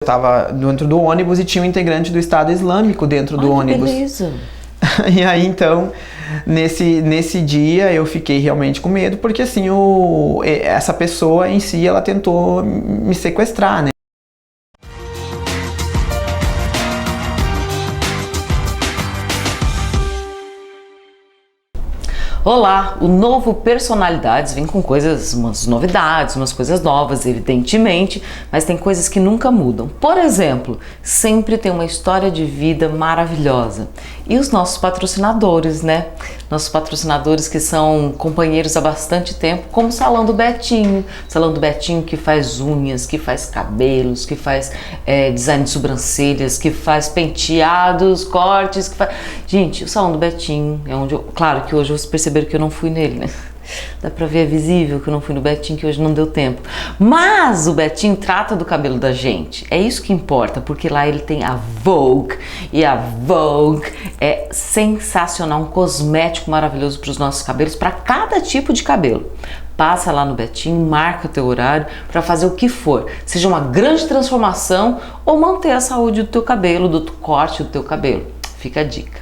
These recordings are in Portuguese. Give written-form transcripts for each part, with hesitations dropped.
Eu tava dentro do ônibus e tinha um integrante do Estado Islâmico dentro do ônibus. Beleza. E aí, então, nesse dia eu fiquei realmente com medo, porque assim, essa pessoa em si, ela tentou me sequestrar, né? Olá, o novo Personalidades vem com umas novidades, umas coisas novas, evidentemente, mas tem coisas que nunca mudam. Por exemplo, sempre tem uma história de vida maravilhosa. E os nossos patrocinadores, né? Nossos patrocinadores que são companheiros há bastante tempo, como o Salão do Betinho. Salão do Betinho que faz unhas, que faz cabelos, que faz design de sobrancelhas, que faz penteados, cortes, que faz... Gente, o Salão do Betinho é onde Claro que hoje vocês perceberam que eu não fui nele, né? Dá pra ver, é visível que eu não fui no Betinho, que hoje não deu tempo. Mas o Betinho trata do cabelo da gente. É isso que importa, porque lá ele tem a Vogue. E a Vogue é sensacional, um cosmético maravilhoso para os nossos cabelos, para cada tipo de cabelo. Passa lá no Betinho, marca o teu horário para fazer o que for. Seja uma grande transformação ou manter a saúde do teu cabelo, do corte do teu cabelo. Fica a dica.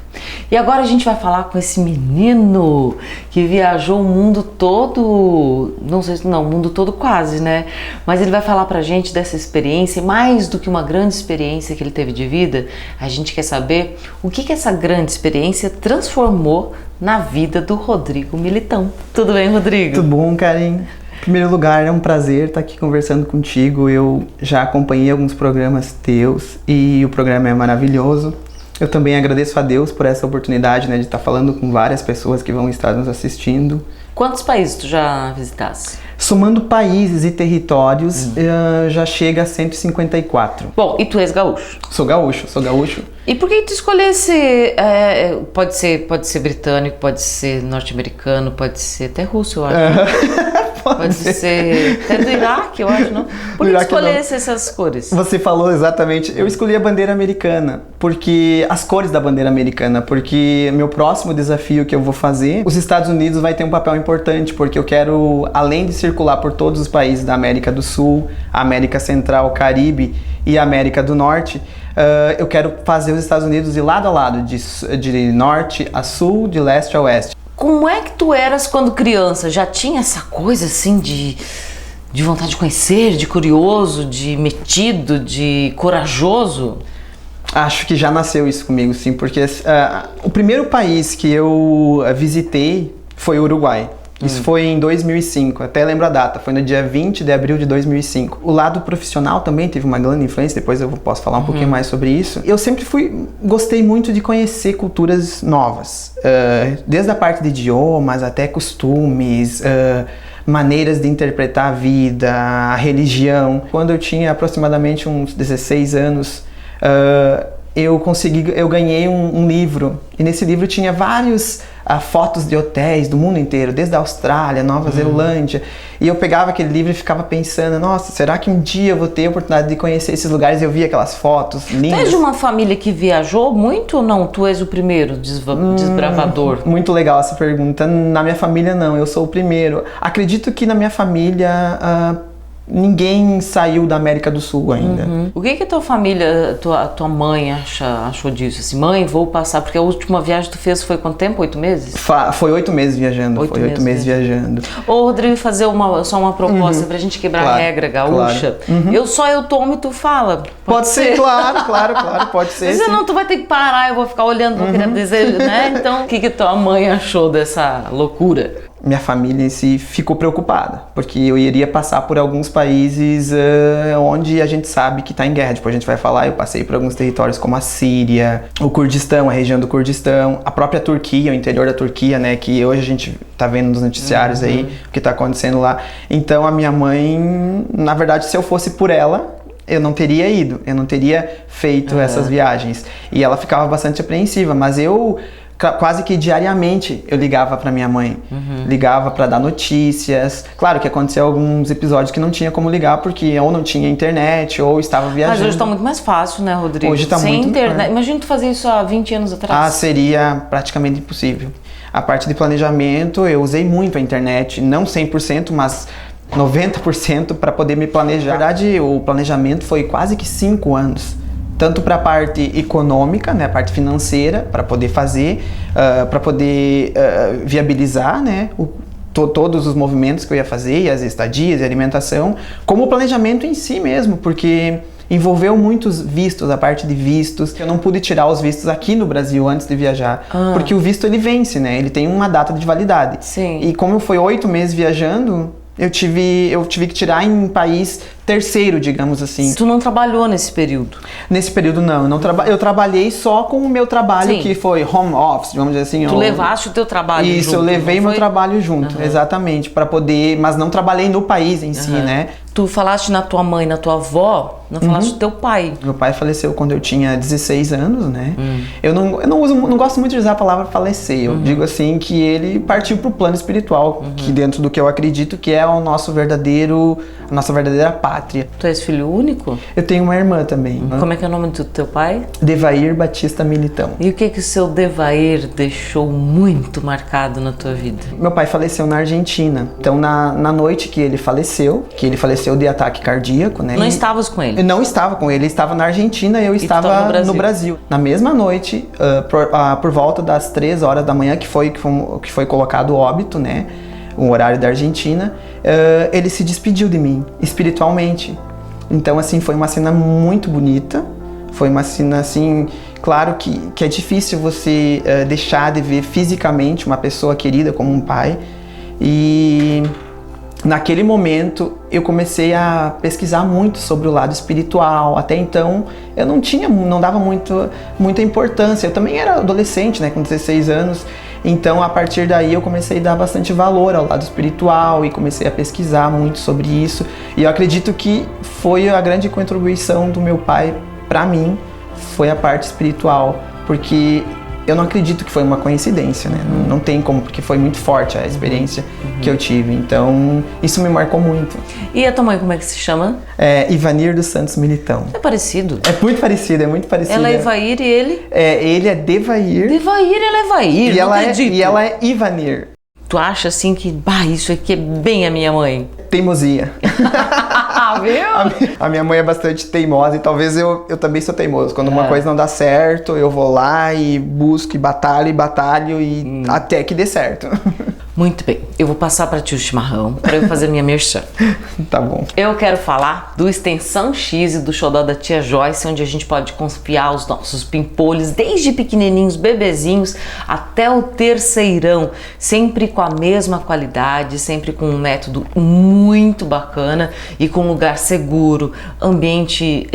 E agora a gente vai falar com esse menino que viajou o mundo todo, o mundo todo quase, né? Mas ele vai falar pra gente dessa experiência, mais do que uma grande experiência que ele teve de vida, a gente quer saber o que essa grande experiência transformou na vida do Rodrigo Militão. Tudo bem, Rodrigo? Tudo bom, Karen? Em primeiro lugar, é um prazer estar aqui conversando contigo. Eu já acompanhei alguns programas teus e o programa é maravilhoso. Eu também agradeço a Deus por essa oportunidade, né, de estar falando com várias pessoas que vão estar nos assistindo. Quantos países tu já visitaste? Somando países e territórios, já chega a 154. Bom, e tu és gaúcho? Sou gaúcho. E por que tu escolhesse, pode ser britânico, pode ser norte-americano, pode ser até russo, eu acho. Pode ser até do Iraque, eu acho, não? Por que tu escolhesse essas cores? Você falou exatamente. Eu escolhi a bandeira americana, porque as cores da bandeira americana, porque meu próximo desafio que eu vou fazer, os Estados Unidos vai ter um papel importante, porque eu quero, além de circular por todos os países da América do Sul, América Central, Caribe e América do Norte, eu quero fazer os Estados Unidos de lado a lado, de norte a sul, de leste a oeste. Como é que tu eras quando criança? Já tinha essa coisa assim de vontade de conhecer, de curioso, de metido, de corajoso? Acho que já nasceu isso comigo, sim, porque o primeiro país que eu visitei foi o Uruguai. Isso foi em 2005, até lembro a data, foi no dia 20 de abril de 2005. O lado profissional também teve uma grande influência, depois eu posso falar um pouquinho mais sobre isso. Eu sempre gostei muito de conhecer culturas novas, desde a parte de idiomas até costumes, maneiras de interpretar a vida, a religião. Quando eu tinha aproximadamente uns 16 anos, eu ganhei um livro, e nesse livro tinha vários fotos de hotéis do mundo inteiro, desde a Austrália, Nova Zelândia, e eu pegava aquele livro e ficava pensando, nossa, será que um dia eu vou ter a oportunidade de conhecer esses lugares? Eu via aquelas fotos lindas. Tu és de uma família que viajou muito ou não? Tu és o primeiro desbravador? Muito legal essa pergunta. Na minha família não, eu sou o primeiro. Acredito que na minha família ninguém saiu da América do Sul ainda. O que a tua família, tua mãe achou disso? Assim, mãe, vou passar, porque a última viagem que tu fez foi quanto tempo? 8 meses? Foi 8 meses viajando. Foi 8 meses viajando. Ô, Rodrigo, fazer só uma proposta pra gente quebrar a regra gaúcha. Claro. Eu tomo e tu fala. Pode ser, claro, pode ser. Senão tu vai ter que parar, eu vou ficar olhando pra querer desejo, né? Então, o que tua mãe achou dessa loucura? Minha família em si ficou preocupada, porque eu iria passar por alguns países onde a gente sabe que está em guerra. Tipo, a gente vai falar, eu passei por alguns territórios como a Síria, o Kurdistão, a região do Kurdistão, a própria Turquia, o interior da Turquia, né, que hoje a gente tá vendo nos noticiários aí o que tá acontecendo lá. Então a minha mãe, na verdade, se eu fosse por ela, eu não teria ido, eu não teria feito essas viagens. E ela ficava bastante apreensiva, mas eu quase que diariamente eu ligava para minha mãe, ligava para dar notícias. Claro que aconteceu alguns episódios que não tinha como ligar, porque ou não tinha internet, ou estava viajando. Mas hoje tá muito mais fácil, né, Rodrigo? Hoje tá sem muito internet. Imagina tu fazer isso há 20 anos atrás. Seria praticamente impossível. A parte de planejamento, eu usei muito a internet, não 100%, mas 90% para poder me planejar. Na verdade, o planejamento foi quase que 5 anos. Tanto para a parte econômica, né, a parte financeira, para poder fazer, para poder viabilizar, né, todos os movimentos que eu ia fazer, e as estadias, e a alimentação, como o planejamento em si mesmo, porque envolveu muitos vistos, a parte de vistos. Eu não pude tirar os vistos aqui no Brasil antes de viajar, porque o visto ele vence, né, ele tem uma data de validade. Sim. E como foi 8 meses viajando, eu tive que tirar em um país terceiro, digamos assim. Tu não trabalhou nesse período? Nesse período não, eu trabalhei só com o meu trabalho, Sim. Que foi home office, vamos dizer assim. Tu levaste o teu trabalho junto? Isso, eu levei meu trabalho junto, exatamente, para poder, mas não trabalei no país em si, né? Tu falaste na tua mãe, na tua avó, não falaste do teu pai. Meu pai faleceu quando eu tinha 16 anos, né? Eu não gosto muito de usar a palavra falecer, eu digo assim que ele partiu pro plano espiritual, que dentro do que eu acredito que é a nossa verdadeira pátria. Tu és filho único? Eu tenho uma irmã também. Como é que é o nome do teu pai? Devair Batista Militão. E o que o seu Devair deixou muito marcado na tua vida? Meu pai faleceu na Argentina. Então, na noite que ele faleceu de ataque cardíaco, né? Não estavas com ele? Eu não estava com ele, ele estava na Argentina e eu estava no Brasil. Na mesma noite, por volta das 3 horas da manhã, que foi colocado o óbito, né? O horário da Argentina, ele se despediu de mim, espiritualmente. Então, assim, foi uma cena muito bonita. Foi uma cena, assim, claro que é difícil você deixar de ver fisicamente uma pessoa querida como um pai. E naquele momento eu comecei a pesquisar muito sobre o lado espiritual. Até então eu não dava muita importância. Eu também era adolescente, né, com 16 anos. Então a partir daí eu comecei a dar bastante valor ao lado espiritual e comecei a pesquisar muito sobre isso. E eu acredito que foi a grande contribuição do meu pai para mim, foi a parte espiritual, porque eu não acredito que foi uma coincidência, né? Não tem como, porque foi muito forte a experiência que eu tive. Então, isso me marcou muito. E a tua mãe, como é que se chama? Ivanir dos Santos Militão. É parecido? É muito parecido, é muito parecido. Ela é Ivair e ele? Ele é Devair. Devair, ela é Ivair, E não acredito. E ela é Ivanir. Tu acha assim que, isso aqui é bem a minha mãe? Teimosia. Viu? A minha mãe é bastante teimosa e talvez eu também sou teimoso. Quando uma coisa não dá certo, eu vou lá e busco e batalho e até que dê certo. Muito bem, eu vou passar para ti o chimarrão para eu fazer minha merchan. Tá bom. Eu quero falar do Extensão X e do xodó da tia Joyce, onde a gente pode confiar os nossos pimpolhos, desde pequenininhos, bebezinhos, até o terceirão, sempre com a mesma qualidade, sempre com um método muito bacana e com um lugar seguro, ambiente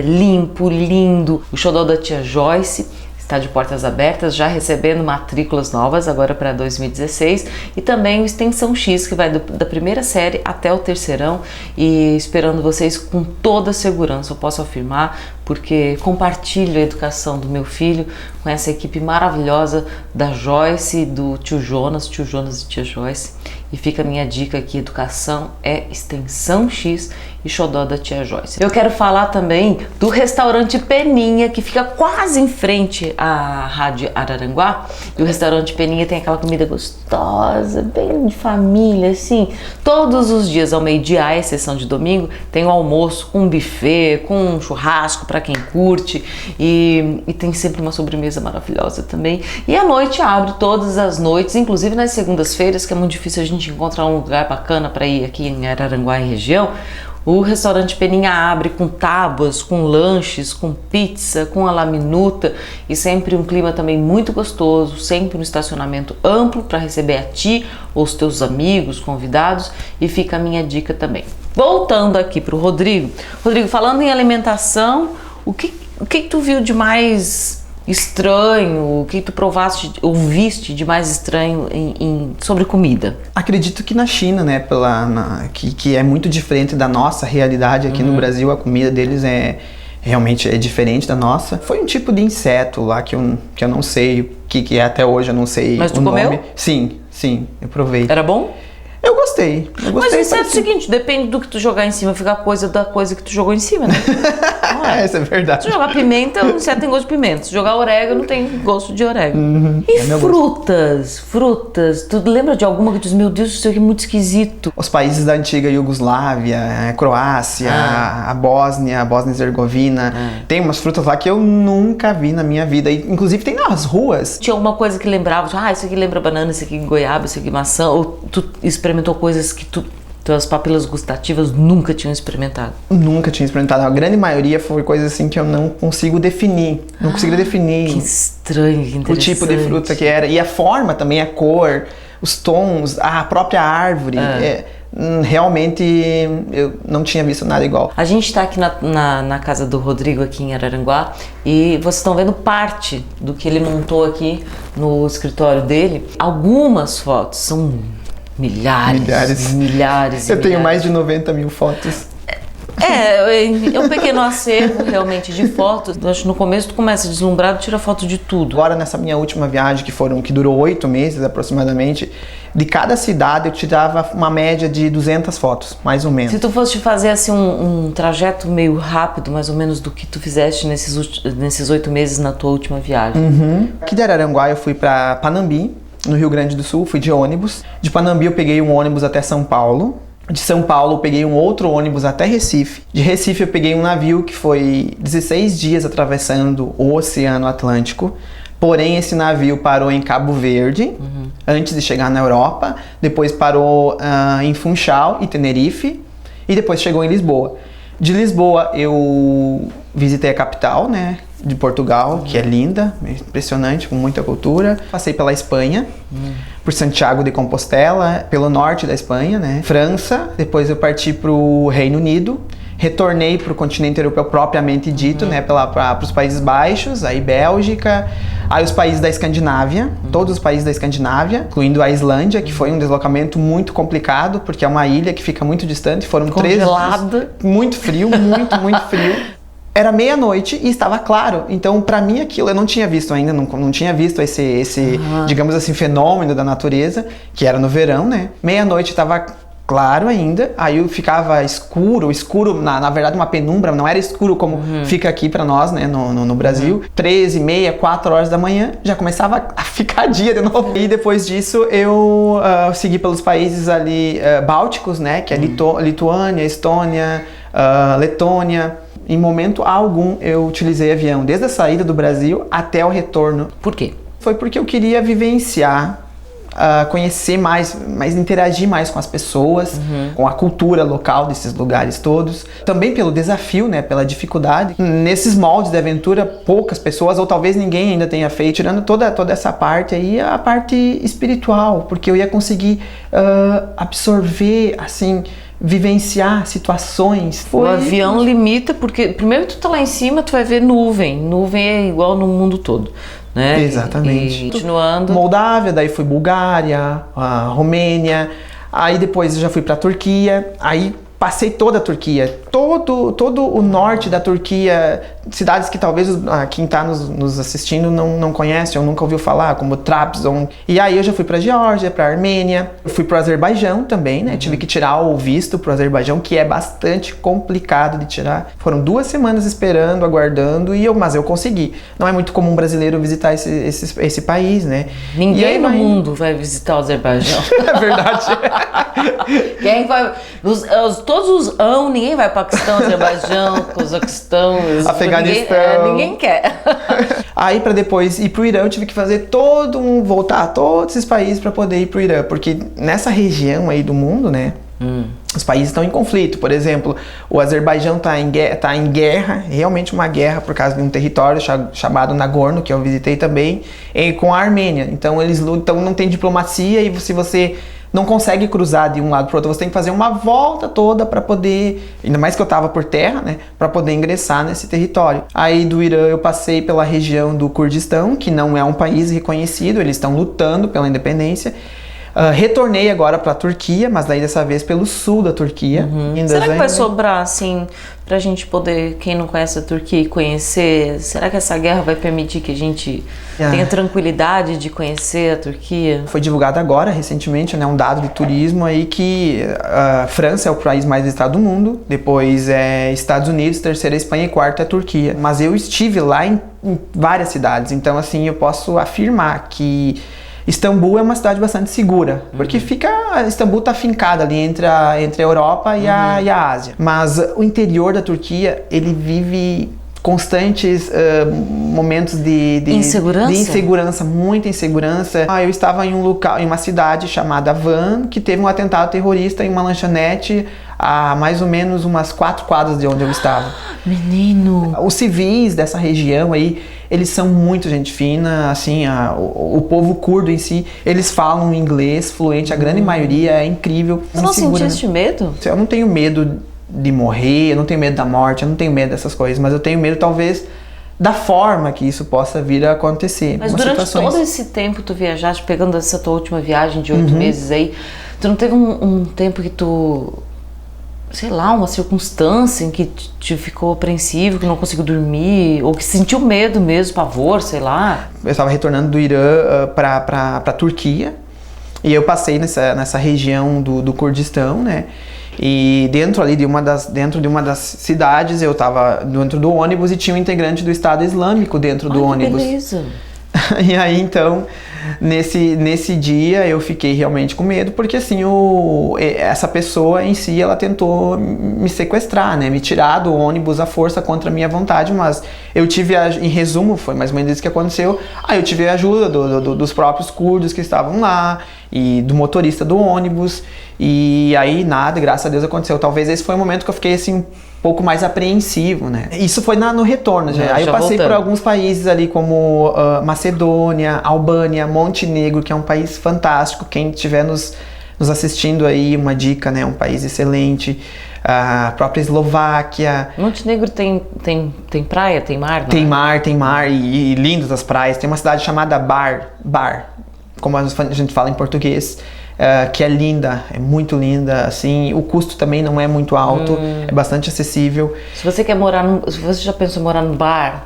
limpo, lindo. O xodó da tia Joyce está de portas abertas, já recebendo matrículas novas agora para 2016, e também o Extensão X, que vai da primeira série até o terceirão, e esperando vocês com toda a segurança, eu posso afirmar, porque compartilho a educação do meu filho com essa equipe maravilhosa da Joyce, do tio Jonas e tia Joyce. E fica a minha dica aqui, educação é Extensão X e xodó da tia Joyce. Eu quero falar também do restaurante Peninha, que fica quase em frente à Rádio Araranguá. E o restaurante Peninha tem aquela comida gostosa, bem de família, assim. Todos os dias ao meio-dia, à exceção de domingo, tem o almoço com um buffet, com um churrasco para quem curte. E tem sempre uma sobremesa maravilhosa também. E à noite abre todas as noites, inclusive nas segundas-feiras, que é muito difícil a gente encontrar um lugar bacana para ir aqui em Araranguá e região. O restaurante Peninha abre com tábuas, com lanches, com pizza, com a laminuta e sempre um clima também muito gostoso, sempre um estacionamento amplo para receber a ti ou os teus amigos, convidados, e fica a minha dica também. Voltando aqui para o Rodrigo. Rodrigo, falando em alimentação, o que tu viu de mais estranho, o que tu ouviste de mais estranho sobre comida? Acredito que na China, né, que é muito diferente da nossa realidade aqui no Brasil, a comida deles realmente é diferente da nossa. Foi um tipo de inseto lá que eu não sei o que é até hoje, eu não sei. Mas tu o nome. comeu? Sim, eu provei. Era bom? Eu gostei. Mas isso é o seguinte, depende do que tu jogar em cima, fica a coisa da coisa que tu jogou em cima, né? Não é? Essa é verdade. Se jogar pimenta, o inseto tem gosto de pimenta. Se jogar orégano, tem gosto de orégano. E frutas. Tu lembra de alguma que tu diz, meu Deus, isso aqui é muito esquisito? Os países da antiga Iugoslávia, a Croácia, a Bósnia e Herzegovina. Tem umas frutas lá que eu nunca vi na minha vida. E, inclusive tem nas ruas. Tinha alguma coisa que lembrava, isso aqui lembra banana, isso aqui goiaba, isso aqui maçã, ou tu experimentou coisas que tuas papilas gustativas nunca tinham experimentado? Nunca tinha experimentado. A grande maioria foi coisas assim que eu não consigo definir. Não conseguiria definir. Que estranho, que interessante. O tipo de fruta que era. E a forma também, a cor, os tons, a própria árvore. Realmente eu não tinha visto nada igual. A gente está aqui na casa do Rodrigo, aqui em Araranguá, e vocês estão vendo parte do que ele montou aqui no escritório dele. Algumas fotos são milhares. Eu tenho mais de 90 mil fotos. É um pequeno acervo realmente de fotos. Eu acho que no começo tu começa deslumbrado, tira foto de tudo. Agora nessa minha última viagem, que durou 8 meses aproximadamente, de cada cidade eu tirava uma média de 200 fotos, mais ou menos. Se tu fosse fazer assim um trajeto meio rápido, mais ou menos do que tu fizeste nesses 8 meses na tua última viagem. Aqui de Araranguá eu fui para Panambi, no Rio Grande do Sul, fui de ônibus. De Panambi eu peguei um ônibus até São Paulo. De São Paulo eu peguei um outro ônibus até Recife. De Recife eu peguei um navio que foi 16 dias atravessando o Oceano Atlântico. Porém, esse navio parou em Cabo Verde, antes de chegar na Europa. Depois parou em Funchal e Tenerife. E depois chegou em Lisboa. De Lisboa eu visitei a capital, né, de Portugal, que é linda, impressionante, com muita cultura. Passei pela Espanha, por Santiago de Compostela, pelo norte da Espanha, né, França. Depois eu parti para o Reino Unido. Retornei para o continente europeu propriamente dito, né, para os Países Baixos, aí Bélgica, aí os países da Escandinávia, todos os países da Escandinávia, incluindo a Islândia, que foi um deslocamento muito complicado, porque é uma ilha que fica muito distante, foram 3 dias. Muito frio, muito frio. Era meia-noite e estava claro, então para mim aquilo eu não tinha visto ainda, não tinha visto esse digamos assim, fenômeno da natureza, que era no verão, né? Meia-noite estava claro ainda, aí eu ficava escuro, na verdade uma penumbra, não era escuro como fica aqui pra nós, né, no Brasil. 13h30, 4 horas da manhã, já começava a ficar dia de novo. E depois disso eu segui pelos países ali bálticos, né, que é Lituânia, Estônia, Letônia. Em momento algum eu utilizei avião, desde a saída do Brasil até o retorno. Por quê? Foi porque eu queria vivenciar, conhecer mais, interagir mais com as pessoas, com a cultura local desses lugares todos. Também pelo desafio, né, pela dificuldade. Nesses moldes de aventura, poucas pessoas, ou talvez ninguém ainda tenha feito, tirando toda essa parte aí, a parte espiritual, porque eu ia conseguir absorver, assim, vivenciar situações. O avião limita, porque primeiro tu tá lá em cima, tu vai ver nuvem é igual no mundo todo, né? Exatamente. E continuando, Moldávia, daí fui Bulgária, Romênia, aí depois eu já fui pra Turquia, aí passei toda a Turquia, todo o norte da Turquia, cidades que talvez quem está nos assistindo não conhece ou nunca ouviu falar, como Trabzon. E aí eu já fui para Geórgia, para Armênia, fui para o Azerbaijão também, né? Tive que tirar o visto para o Azerbaijão, que é bastante complicado de tirar. Foram 2 semanas esperando, aguardando, mas eu consegui. Não é muito comum brasileiro visitar esse país, né? Ninguém no mundo vai visitar o Azerbaijão. É verdade. Quem vai? Todos os ninguém vai para Paquistão, Azerbaijão, Cazaquistão, Afeganistão. Ninguém quer. Aí para depois ir pro Irã eu tive que fazer voltar a todos esses países para poder ir pro Irã, porque nessa região aí do mundo, né? Os países estão em conflito. Por exemplo, o Azerbaijão tá em guerra, realmente uma guerra por causa de um território chamado Nagorno, que eu visitei também, com a Armênia. Então eles lutam, não tem diplomacia, e se você não consegue cruzar de um lado para o outro, você tem que fazer uma volta toda para poder, ainda mais que eu tava por terra, né, para poder ingressar nesse território. Aí do Irã eu passei pela região do Kurdistão, que não é um país reconhecido, eles estão lutando pela independência. Retornei agora para a Turquia, mas daí dessa vez pelo sul da Turquia. Será que vai sobrar, assim, pra gente poder, quem não conhece a Turquia, conhecer? Será que essa guerra vai permitir que a gente tenha tranquilidade de conhecer a Turquia? Foi divulgado agora, recentemente, né, um dado de turismo aí que a França é o país mais visitado do mundo, depois é Estados Unidos, terceiro é Espanha e quarto é a Turquia. Mas eu estive lá em várias cidades, então assim, eu posso afirmar que Istambul é uma cidade bastante segura, porque Istambul está fincada ali entre a Europa e a Ásia. Mas o interior da Turquia, ele vive constantes momentos de insegurança, muita insegurança. Eu estava em um local, em uma cidade chamada Van, que teve um atentado terrorista em uma lanchonete a mais ou menos umas 4 quadras de onde eu estava. Menino! Os civis dessa região aí, eles são muito gente fina, assim, o povo curdo em si, eles falam inglês fluente, a grande maioria, é incrível. Você não sentiste medo? Eu não tenho medo de morrer, eu não tenho medo da morte, eu não tenho medo dessas coisas, mas eu tenho medo talvez da forma que isso possa vir a acontecer. Mas durante todo esse tempo tu viajaste, pegando essa tua última viagem de 8 meses aí, tu não teve um tempo que tu, sei lá, uma circunstância em que te ficou apreensivo, que não conseguiu dormir, ou que sentiu medo mesmo, pavor, sei lá? Eu estava retornando do Irã para Turquia, e eu passei nessa região do Kurdistão, né? E dentro de uma das cidades, eu estava dentro do ônibus e tinha um integrante do Estado Islâmico dentro do ônibus. Beleza. E aí, então, nesse dia eu fiquei realmente com medo, porque assim, essa pessoa em si, ela tentou me sequestrar, né? Me tirar do ônibus à força contra a minha vontade, mas eu tive, em resumo, foi mais ou menos isso que aconteceu. Aí eu tive a ajuda dos próprios curdos que estavam lá, e do motorista do ônibus, e aí nada, graças a Deus aconteceu. Talvez esse foi o momento que eu fiquei assim, pouco mais apreensivo, né? Isso foi no retorno, já. Aí eu passei por alguns países ali como Macedônia, Albânia, Montenegro, que é um país fantástico. Quem estiver nos assistindo aí, uma dica, né? Um país excelente. A própria Eslováquia. Montenegro tem praia, tem mar? Tem mar e lindas as praias. Tem uma cidade chamada Bar, como a gente fala em português. Que é linda, é muito linda, assim, o custo também não é muito alto, é bastante acessível. Se você já pensou em morar no Bar,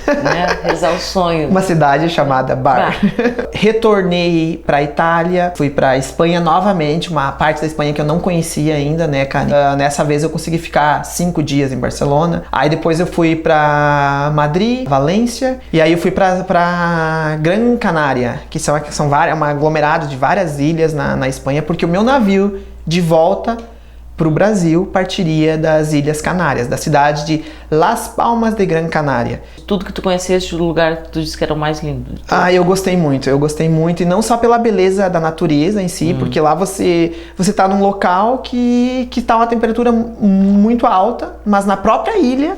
né, realizar o sonho. Uma cidade chamada Bar. Retornei para Itália, fui para Espanha novamente, uma parte da Espanha que eu não conhecia ainda, né, cara. Nessa vez eu consegui ficar 5 dias em Barcelona. Aí depois eu fui para Madrid, Valência, e aí eu fui para Gran Canária, que são várias, um aglomerado de várias ilhas na Espanha, porque o meu navio de volta para o Brasil partiria das Ilhas Canárias, da cidade de Las Palmas de Gran Canária. Tudo que tu conheceste do lugar que tu disse que era o mais lindo. Eu gostei muito, e não só pela beleza da natureza em si, porque lá você tá num local que tá uma temperatura muito alta, mas na própria ilha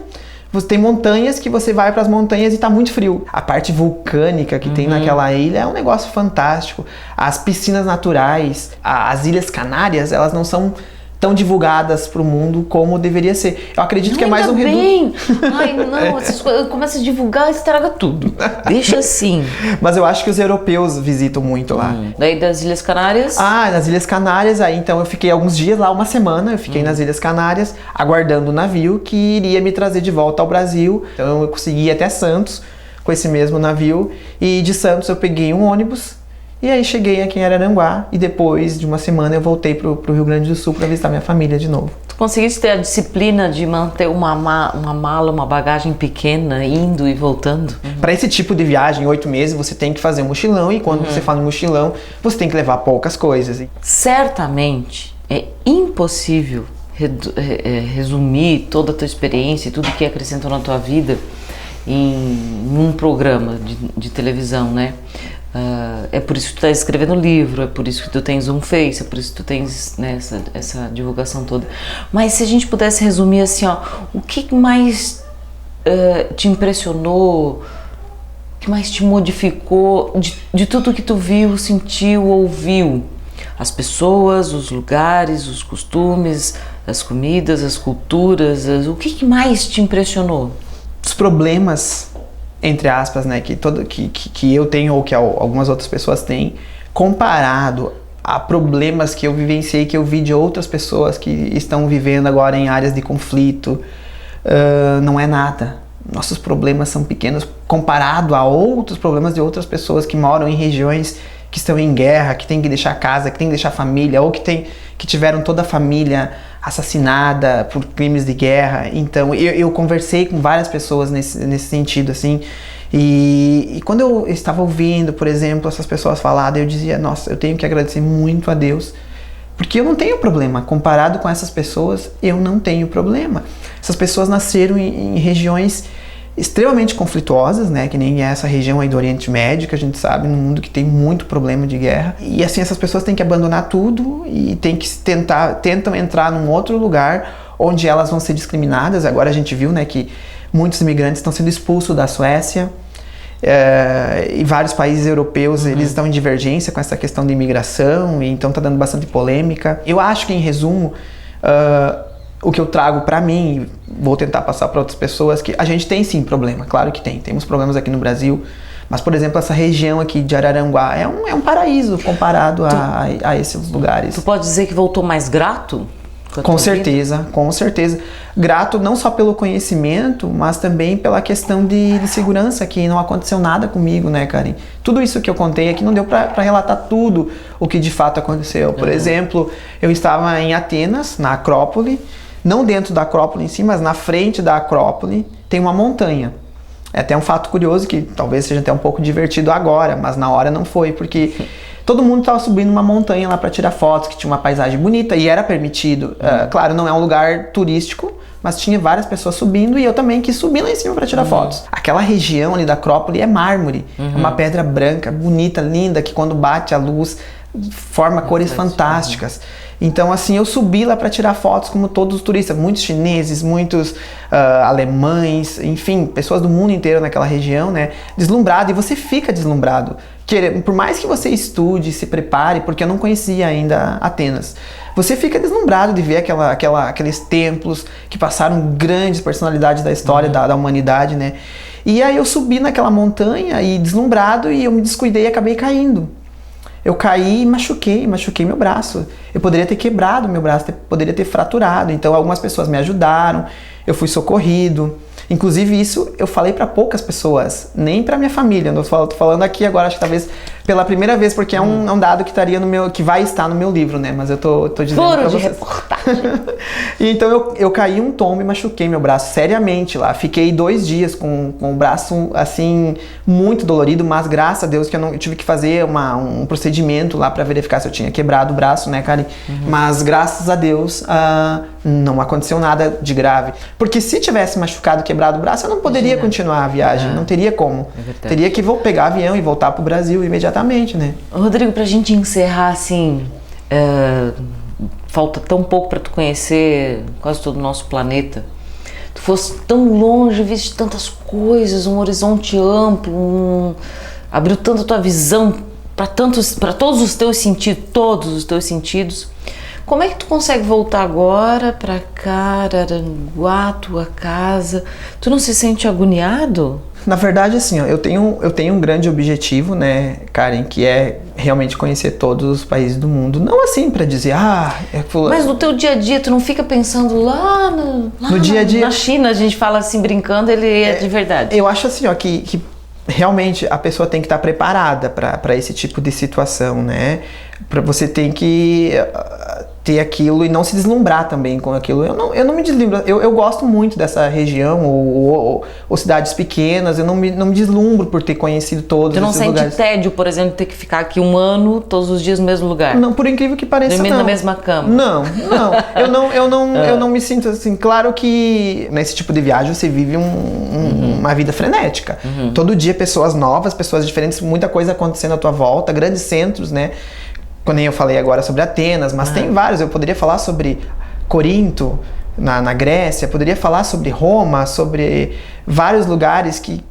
você tem montanhas que você vai para as montanhas e tá muito frio. A parte vulcânica que tem naquela ilha é um negócio fantástico. As piscinas naturais, as Ilhas Canárias, elas não são tão divulgadas para o mundo como deveria ser. Eu acredito que é mais um reduto. Ai, não, essas coisas começa a divulgar e estraga tudo. Deixa assim. Mas eu acho que os europeus visitam muito lá. Daí das Ilhas Canárias? Nas Ilhas Canárias, aí então eu fiquei alguns dias lá, uma semana, eu fiquei nas Ilhas Canárias, aguardando o navio que iria me trazer de volta ao Brasil. Então eu consegui ir até Santos com esse mesmo navio, e de Santos eu peguei um ônibus. E aí cheguei aqui em Araranguá, e depois de uma semana eu voltei pro Rio Grande do Sul para visitar minha família de novo. Tu conseguiste ter a disciplina de manter uma mala, uma bagagem pequena, indo e voltando? Para esse tipo de viagem, 8 meses, você tem que fazer um mochilão, e quando você fala em mochilão, você tem que levar poucas coisas. Certamente é impossível resumir toda a tua experiência e tudo que acrescentou na tua vida em um programa de televisão, né? É por isso que tu tá escrevendo livro, é por isso que tu tens um Face, é por isso que tu tens, né, essa divulgação toda. Mas se a gente pudesse resumir assim, o que mais te impressionou, o que mais te modificou de tudo que tu viu, sentiu, ouviu? As pessoas, os lugares, os costumes, as comidas, as culturas, o que mais te impressionou? Os problemas, entre aspas, né, que eu tenho ou que algumas outras pessoas têm, comparado a problemas que eu vivenciei, que eu vi de outras pessoas que estão vivendo agora em áreas de conflito, não é nada. Nossos problemas são pequenos comparado a outros problemas de outras pessoas que moram em regiões que estão em guerra, que tem que deixar casa, que tem que deixar família, ou que tiveram toda a família assassinada por crimes de guerra. Então eu conversei com várias pessoas nesse sentido, assim, e quando eu estava ouvindo, por exemplo, essas pessoas falarem, eu dizia, nossa, eu tenho que agradecer muito a Deus, porque eu não tenho problema. Comparado com essas pessoas, eu não tenho problema. Essas pessoas nasceram em regiões extremamente conflituosas, né, que nem essa região aí do Oriente Médio, que a gente sabe, num mundo que tem muito problema de guerra. E assim, essas pessoas têm que abandonar tudo e tentam entrar num outro lugar onde elas vão ser discriminadas. Agora a gente viu, né, que muitos imigrantes estão sendo expulsos da Suécia, e vários países europeus, eles estão em divergência com essa questão de imigração, e então está dando bastante polêmica. Eu acho que, em resumo, o que eu trago para mim, vou tentar passar para outras pessoas, que a gente tem sim problema, claro que tem. Temos problemas aqui no Brasil, mas, por exemplo, essa região aqui de Araranguá é um paraíso comparado a esses lugares. Tu pode dizer que voltou mais grato? Com certeza, com certeza. Grato não só pelo conhecimento, mas também pela questão de segurança, que não aconteceu nada comigo, né, Karen? Tudo isso que eu contei aqui não deu para relatar tudo o que de fato aconteceu. Por exemplo, eu estava em Atenas, na Acrópole, não dentro da Acrópole em si, mas na frente da Acrópole tem uma montanha. É até um fato curioso que talvez seja até um pouco divertido agora, mas na hora não foi, porque todo mundo estava subindo uma montanha lá para tirar fotos, que tinha uma paisagem bonita e era permitido. Claro, não é um lugar turístico, mas tinha várias pessoas subindo e eu também quis subir lá em cima para tirar fotos. Aquela região ali da Acrópole é mármore, é uma pedra branca, bonita, linda, que quando bate a luz forma cores fantásticas. Então, assim, eu subi lá para tirar fotos como todos os turistas, muitos chineses, muitos alemães, enfim, pessoas do mundo inteiro naquela região, né? Deslumbrado, e você fica deslumbrado. Por mais que você estude, se prepare, porque eu não conhecia ainda Atenas, você fica deslumbrado de ver aqueles templos que passaram grandes personalidades da história da humanidade, né? E aí eu subi naquela montanha e deslumbrado, e eu me descuidei e acabei caindo. Eu caí e machuquei meu braço. Eu poderia ter quebrado meu braço, poderia ter fraturado. Então algumas pessoas me ajudaram, eu fui socorrido. Inclusive isso eu falei para poucas pessoas, nem para minha família. Eu tô falando aqui agora, acho que talvez pela primeira vez, porque é um dado que que vai estar no meu livro, né? Mas eu tô dizendo para vocês. Reportagem. Então eu caí um tombo e machuquei meu braço seriamente lá. Fiquei 2 dias com o braço assim muito dolorido, mas graças a Deus que eu tive que fazer um procedimento lá para verificar se eu tinha quebrado o braço, né, Karen? Mas graças a Deus não aconteceu nada de grave. Porque se tivesse machucado, quebrado o braço, eu não poderia continuar a viagem, não teria como. Teria que pegar avião e voltar pro Brasil imediatamente, né? Rodrigo, pra gente encerrar assim, falta tão pouco para tu conhecer quase todo o nosso planeta. Tu fosse tão longe, viste tantas coisas, um horizonte amplo, abriu tanto a tua visão para todos os teus sentidos, Como é que tu consegue voltar agora para cá, Araranguá, tua casa? Tu não se sente agoniado? Na verdade, assim, ó, eu tenho um grande objetivo, né, Karen, que é realmente conhecer todos os países do mundo. Não assim para dizer, Mas no teu dia a dia, tu não fica pensando lá no dia a dia. Na China, a gente fala assim brincando, ele é de verdade. Eu acho assim, ó, que realmente a pessoa tem que estar preparada para esse tipo de situação, né? Você tem que ter aquilo e não se deslumbrar também com aquilo. Eu não me deslumbro. Eu gosto muito dessa região ou cidades pequenas. Eu não me deslumbro por ter conhecido todos esses lugares. Tu não sente tédio, por exemplo, de ter que ficar aqui 1 ano todos os dias no mesmo lugar? Não, por incrível que pareça, dormindo na mesma cama? Não. Eu não me sinto assim. Claro que nesse tipo de viagem você vive uma vida frenética. Todo dia pessoas novas, pessoas diferentes, muita coisa acontecendo à tua volta, grandes centros, né? Quando eu falei agora sobre Atenas, mas tem vários. Eu poderia falar sobre Corinto, na Grécia, poderia falar sobre Roma, sobre vários lugares que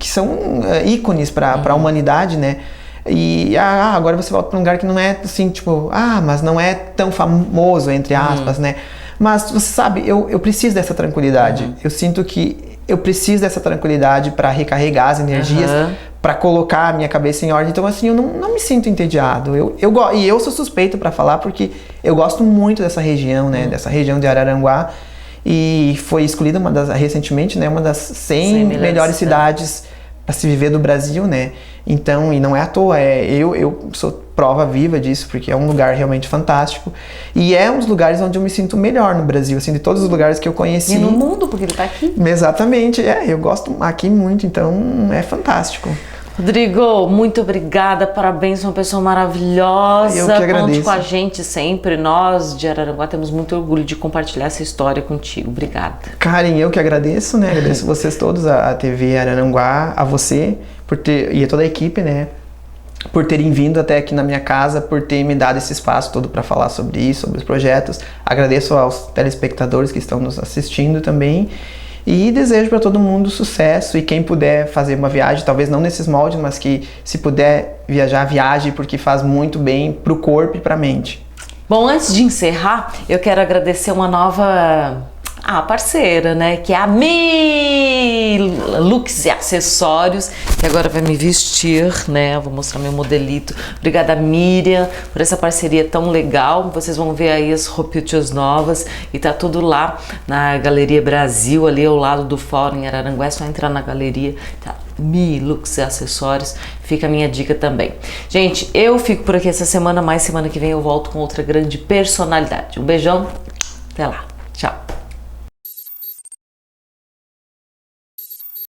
são ícones para a humanidade, né? E agora você volta para um lugar que não é assim, tipo, mas não é tão famoso, entre aspas, né? Mas você sabe, eu preciso dessa tranquilidade. Eu sinto que eu preciso dessa tranquilidade para recarregar as energias, para colocar a minha cabeça em ordem. Então, assim, eu não me sinto entediado. E eu sou suspeito para falar porque eu gosto muito dessa região, né? Dessa região de Araranguá. E foi escolhida recentemente, né? Uma das 100 melhores cidades para se viver do Brasil, né? Então, e não é à toa, eu sou prova viva disso, porque é um lugar realmente fantástico. E é um dos lugares onde eu me sinto melhor no Brasil, assim, de todos os lugares que eu conheci. E no mundo, porque ele tá aqui. Exatamente, eu gosto aqui muito, então é fantástico. Rodrigo, muito obrigada, parabéns, uma pessoa maravilhosa. Eu que agradeço. Conte com a gente sempre, nós de Araranguá temos muito orgulho de compartilhar essa história contigo. Obrigada. Karen, eu que agradeço, né? Agradeço vocês todos, a TV Araranguá, a você, e a toda a equipe, né? Por terem vindo até aqui na minha casa, por ter me dado esse espaço todo para falar sobre isso, sobre os projetos. Agradeço aos telespectadores que estão nos assistindo também. E desejo para todo mundo sucesso, e quem puder fazer uma viagem, talvez não nesses moldes, mas que se puder viajar, viaje, porque faz muito bem para o corpo e para a mente. Bom, antes de encerrar, eu quero agradecer uma nova parceira, né, que é a Mi Looks e Acessórios, que agora vai me vestir, né, vou mostrar meu modelito. Obrigada, Miriam, por essa parceria tão legal. Vocês vão ver aí as roupinhas novas e tá tudo lá na Galeria Brasil, ali ao lado do Fórum em Araranguá. É só entrar na galeria, tá? Mi Looks e Acessórios, fica a minha dica também. Gente, eu fico por aqui essa semana, mas semana que vem eu volto com outra grande personalidade. Um beijão, até lá, tchau!